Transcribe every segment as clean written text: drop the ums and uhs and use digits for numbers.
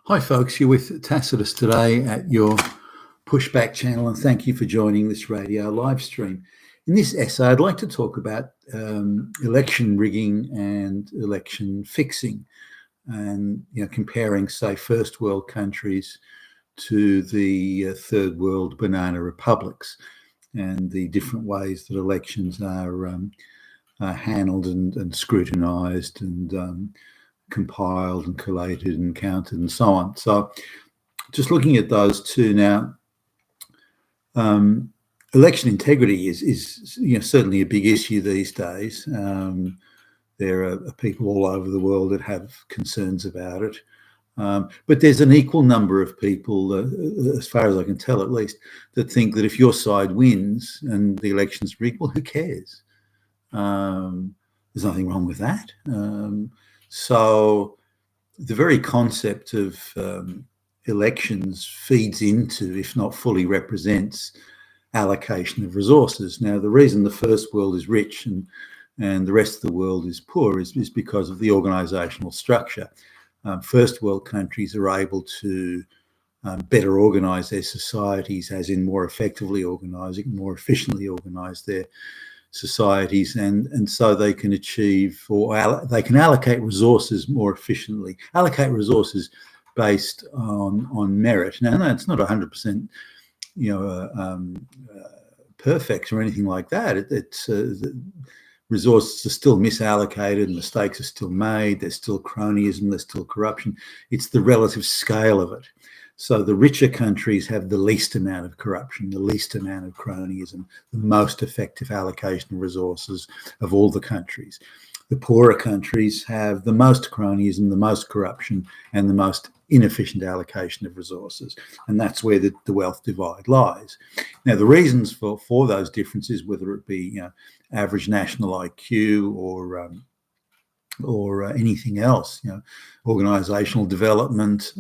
Hi, folks. You're with Tacitus today at your Pushback channel, and thank you for joining this radio live stream. In this essay, I'd like to talk about election rigging and election fixing, and comparing, say, first world countries to the third world banana republics, and the different ways that elections are handled and scrutinised and compiled and collated and counted and so on. So just looking at those two now, election integrity is certainly a big issue these days. There are people all over the world that have concerns about it. But there's an equal number of people, as far as I can tell at least, that think that if your side wins and the election's rigged, well, who cares? There's nothing wrong with that. So the very concept of elections feeds into, if not fully represents, allocation of resources. Now, the reason the first world is rich and the rest of the world is poor is because of the organisational structure. First world countries are able to better organise their societies, as in more effectively organising, more efficiently organise their societies, and so they can achieve, or they can allocate resources more efficiently, allocate resources based on merit. Now, no, it's not 100%, perfect or anything like that. It's resources are still misallocated, mistakes are still made, there's still cronyism, there's still corruption. It's the relative scale of it. So the richer countries have the least amount of corruption, the least amount of cronyism, the most effective allocation of resources of all the countries. The poorer countries have the most cronyism, the most corruption, and the most inefficient allocation of resources. And that's where the wealth divide lies. Now, the reasons for those differences, whether it be average national IQ or anything else, organisational development,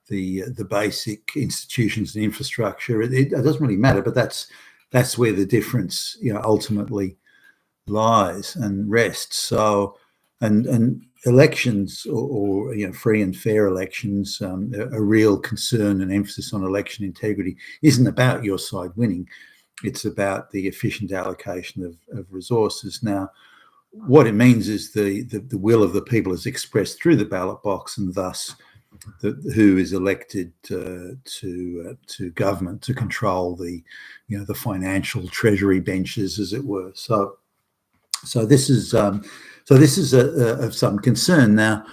the basic institutions and infrastructure, it doesn't really matter, but that's where the difference ultimately lies and rests. So and elections or free and fair elections, a real concern and emphasis on election integrity isn't about your side winning. It's about the efficient allocation of resources. Now, what it means is the will of the people is expressed through the ballot box, and thus who is elected to government, to control the financial treasury benches, as it were. So this is of some concern. Now,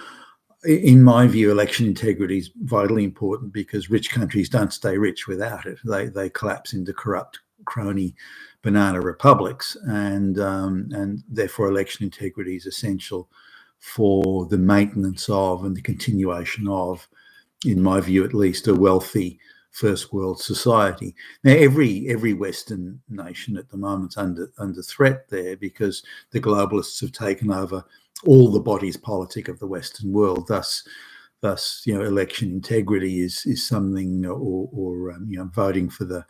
in my view, election integrity is vitally important because rich countries don't stay rich without it. They collapse into corrupt crony banana republics, and therefore election integrity is essential for the maintenance of and the continuation of, in my view at least, a wealthy first world society. Now, every Western nation at the moment's under threat there, because the globalists have taken over all the bodies politic of the Western world. Thus, election integrity is something, or voting for the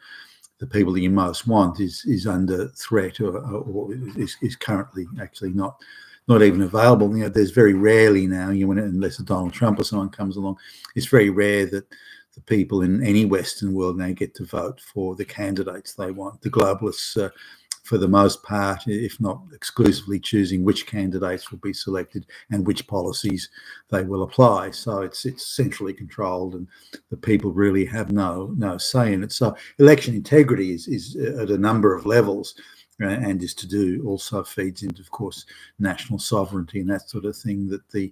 people that you most want is under threat, or is currently actually not even available. There's very rarely now, unless a Donald Trump or someone comes along, it's very rare that the people in any Western world now get to vote for the candidates they want. The globalists, for the most part, if not exclusively, choosing which candidates will be selected and which policies they will apply. So it's centrally controlled, and the people really have no say in it. So election integrity is at a number of levels, and is to do, also feeds into, of course, national sovereignty and that sort of thing, that the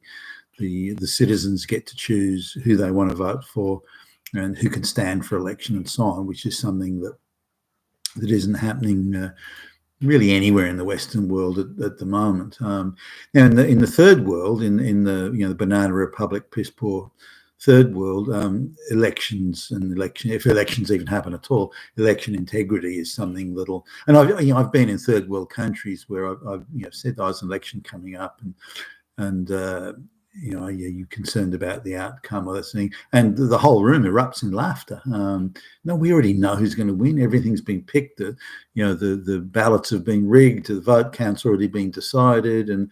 citizens get to choose who they want to vote for and who can stand for election and so on, which is something that isn't happening really anywhere in the Western world at the moment. Now, in the third world, in the banana republic, piss poor third world, if elections even happen at all, election integrity is something that'll. And I've been in third world countries where I've said there's an election coming up, and are you concerned about the outcome of this thing? And the whole room erupts in laughter. No, we already know who's going to win. Everything's been picked. The ballots have been rigged. The vote count's already been decided, and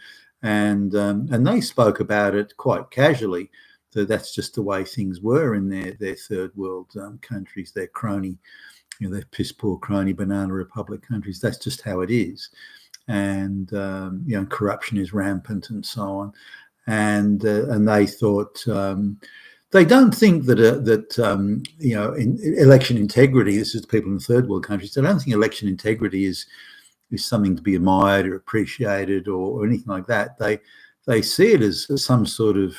they spoke about it quite casually, that's just the way things were in their third world countries, their crony, their piss poor crony banana republic countries. That's just how it is. And corruption is rampant and so on. And they thought they don't think that in election integrity. This is the people in the third world countries. They don't think election integrity is something to be admired or appreciated or anything like that. They see it as some sort of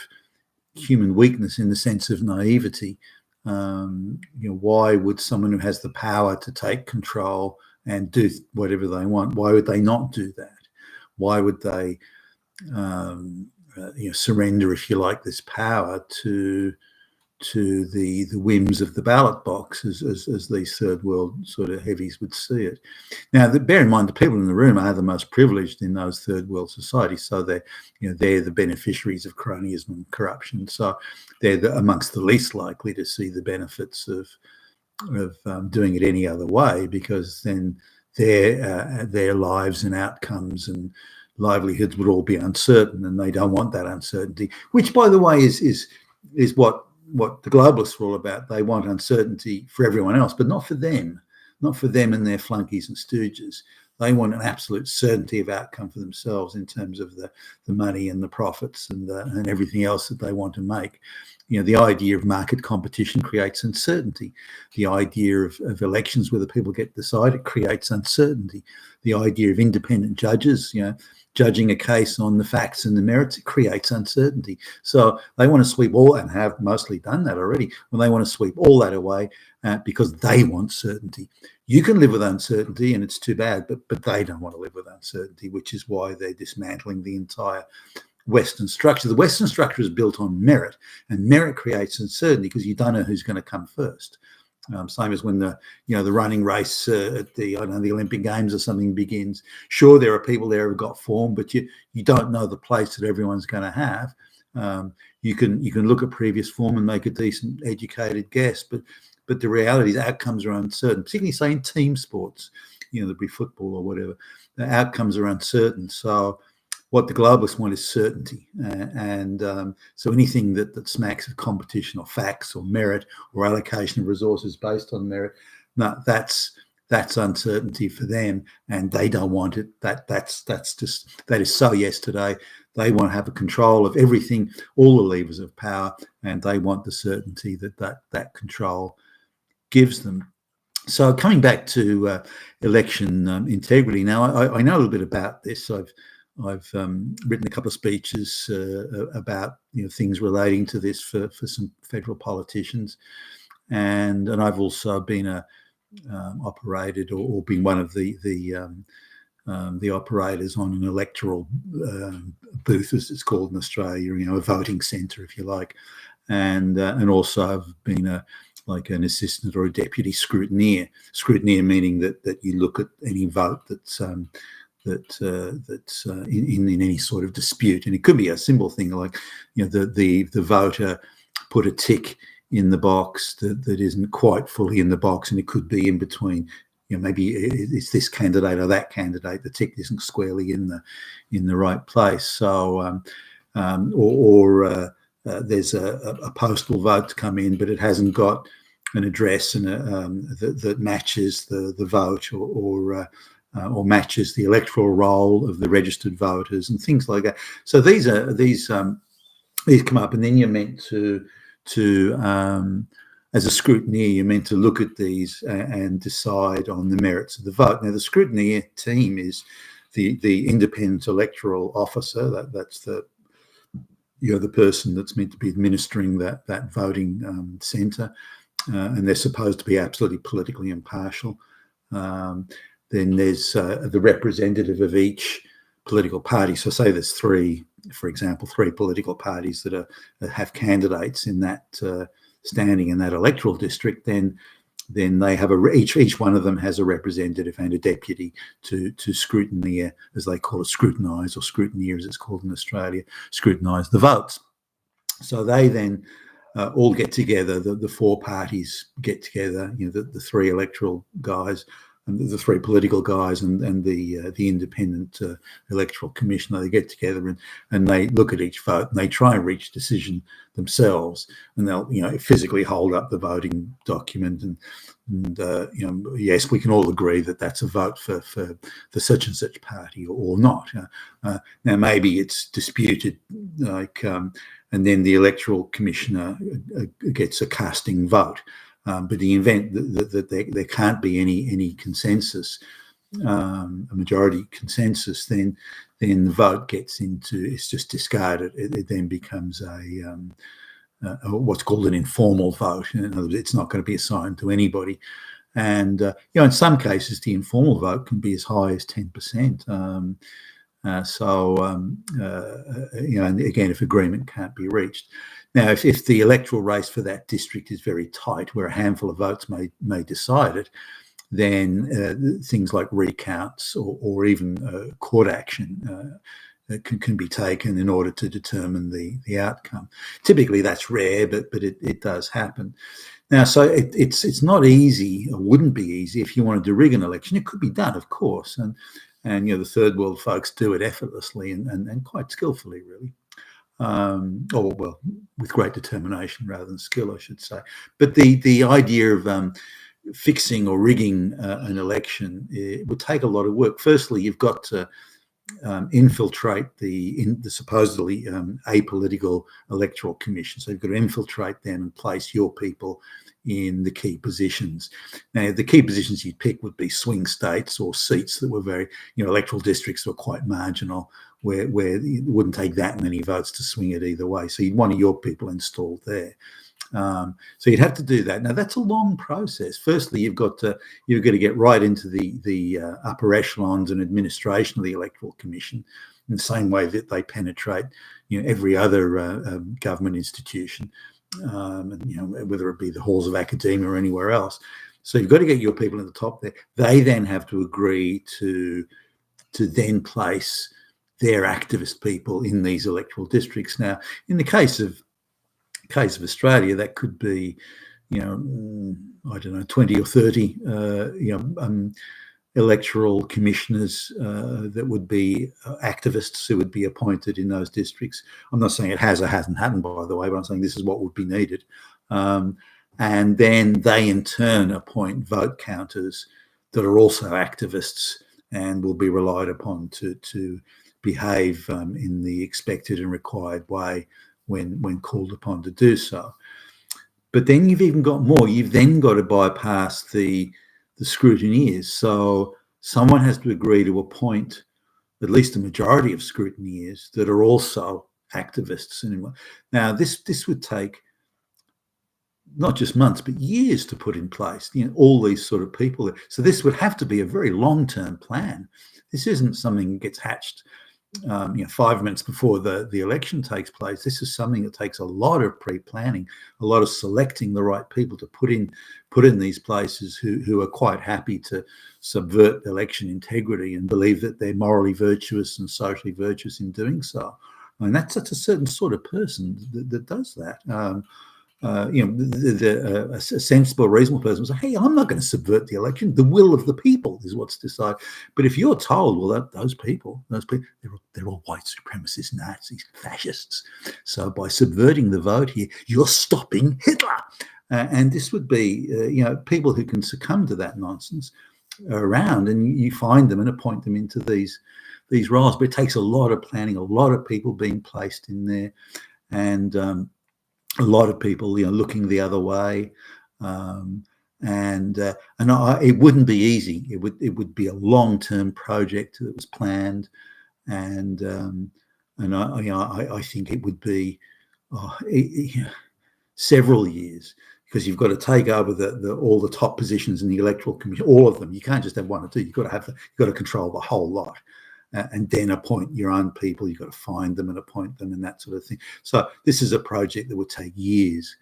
human weakness in the sense of naivety. Why would someone who has the power to take control and do whatever they want, why would they not do that? Why would they surrender, if you like, this power to the whims of the ballot box, as these third world sort of heavies would see it. Now, bear in mind, the people in the room are the most privileged in those third world societies, so they're the beneficiaries of cronyism and corruption. So they're amongst the least likely to see the benefits of doing it any other way, because then their lives and outcomes and livelihoods would all be uncertain, and they don't want that uncertainty. Which, by the way, is what the globalists are all about. They want uncertainty for everyone else, but not for them and their flunkies and stooges. They want an absolute certainty of outcome for themselves in terms of the money and the profits and everything else that they want to make. The idea of market competition creates uncertainty. The idea of elections where the people get to decide, it creates uncertainty. The idea of independent judges, judging a case on the facts and the merits, it creates uncertainty. So they want to sweep all, and have mostly done that already, when they want to sweep all that away because they want certainty. You can live with uncertainty, and it's too bad, but they don't want to live with uncertainty, which is why they're dismantling the entire Western structure. The Western structure is built on merit, and merit creates uncertainty because you don't know who's going to come first. Same as when the running race at the Olympic Games or something begins. Sure, there are people there who've got form, but you don't know the place that everyone's going to have. You can look at previous form and make a decent, educated guess, but the reality is outcomes are uncertain. Particularly, say, in team sports, there'd be football or whatever. The outcomes are uncertain. So what the globalists want is certainty, and so anything that smacks of competition or facts or merit or allocation of resources based on merit, no, that's uncertainty for them, and they don't want it. That is so yesterday. They want to have a control of everything, all the levers of power, and they want the certainty that control gives them. So coming back to election integrity, now I know a little bit about this. I've written a couple of speeches about things relating to this for some federal politicians, and I've also been operated or been one of the operators on an electoral booth, as it's called in Australia, a voting centre, if you like, and also I've been like an assistant or a deputy scrutineer. Scrutineer meaning that you look at any vote that's in any sort of dispute, and it could be a simple thing like the voter put a tick in the box that isn't quite fully in the box, and it could be in between. Maybe it's this candidate or that candidate. The tick isn't squarely in the right place. So, there's a postal vote to come in, but it hasn't got an address and that matches the vote or matches the electoral roll of the registered voters and things like that. So these come up, and then you're meant to as a scrutineer, you're meant to look at these and decide on the merits of the vote. Now, the scrutineer team is the independent electoral officer. That's the person that's meant to be administering that voting centre, and they're supposed to be absolutely politically impartial. Then there's the representative of each political party. So say there's three political parties that have candidates in that standing in that electoral district. Then they have each one of them has a representative and a deputy to scrutineer, as they call it, scrutinise, or scrutineer as it's called in Australia, scrutinise the votes. So they then all get together. The four parties get together. The three electoral guys the three political guys and the independent electoral commissioner, they get together and they look at each vote and they try and reach a decision themselves, and they'll physically hold up the voting document and yes, we can all agree that that's a vote for the such and such party or not. Now maybe it's disputed, and then the electoral commissioner gets a casting vote. But in the event that there can't be any consensus, a majority consensus, then the vote it's just discarded. It then becomes what's called an informal vote. In other words, it's not going to be assigned to anybody. And in some cases, the informal vote can be as high as 10%. And again, if agreement can't be reached. Now, if the electoral race for that district is very tight, where a handful of votes may decide it, then things like recounts or even court action can be taken in order to determine the outcome. Typically, that's rare, but it does happen. Now, so it's not easy, or wouldn't be easy, if you wanted to rig an election. It could be done, of course, and the third world folks do it effortlessly and quite skillfully, really. With great determination rather than skill, I should say. But the idea of fixing or rigging an election, it would take a lot of work. Firstly, you've got to infiltrate the supposedly apolitical electoral commission. So you've got to infiltrate them and place your people in the key positions. Now, the key positions you'd pick would be swing states or seats that were very, electoral districts that were quite marginal, where it wouldn't take that many votes to swing it either way. So you'd want your people installed there. So you'd have to do that. Now, that's a long process. Firstly, you've got to get right into the upper echelons and administration of the Electoral Commission in the same way that they penetrate, every other government institution, whether it be the halls of academia or anywhere else. So you've got to get your people at the top there. They then have to agree to then place their activist people in these electoral districts. Now, in the case of Australia, that could be, 20 or 30, electoral commissioners that would be activists who would be appointed in those districts. I'm not saying it has or hasn't happened, by the way, but I'm saying this is what would be needed. And then they in turn appoint vote counters that are also activists and will be relied upon to behave in the expected and required way when called upon to do so. But then you've even got more. You've then got to bypass the scrutineers. So someone has to agree to appoint at least a majority of scrutineers that are also activists. Now, this would take not just months, but years to put in place, all these sort of people. So this would have to be a very long-term plan. This isn't something that gets hatched 5 minutes before the election takes place. This is something that takes a lot of pre-planning, a lot of selecting the right people to put in these places who are quite happy to subvert election integrity and believe that they're morally virtuous and socially virtuous in doing so. I mean, that's a certain sort of person that does that. A sensible, reasonable person will say, hey, I'm not going to subvert the election. The will of the people is what's decided. But if you're told, well, those people, they're all white supremacists, Nazis, fascists. So by subverting the vote here, you're stopping Hitler. And this would be, people who can succumb to that nonsense are around, and you find them and appoint them into these roles. But it takes a lot of planning, a lot of people being placed in there, and a lot of people, looking the other way, it wouldn't be easy. It would be a long-term project that was planned, and I think it would be several years, because you've got to take over all the top positions in the Electoral Commission, all of them. You can't just have one or two. You've got to control the whole lot. And then appoint your own people. You've got to find them and appoint them and that sort of thing. So this is a project that would take years,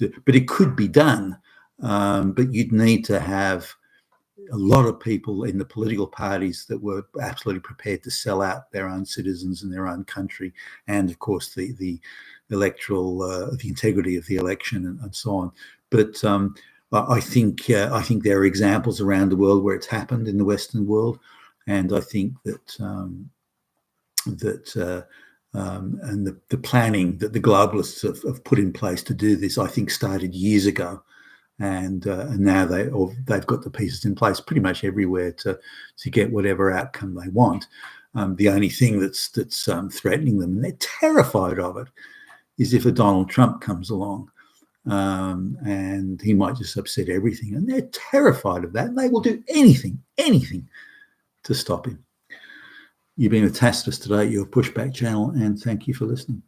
but it could be done. But you'd need to have a lot of people in the political parties that were absolutely prepared to sell out their own citizens and their own country, and of course the electoral, the integrity of the election and so on. But I think there are examples around the world where it's happened in the Western world, and I think that and the planning that the globalists have put in place to do this, I think, started years ago, and now they've got the pieces in place pretty much everywhere to get whatever outcome they want. The only thing that's threatening them, and they're terrified of it, is if a Donald Trump comes along, and he might just upset everything, and they're terrified of that. And they will do anything to stop him. You've been with Tacitus today, your Pushback channel, and thank you for listening.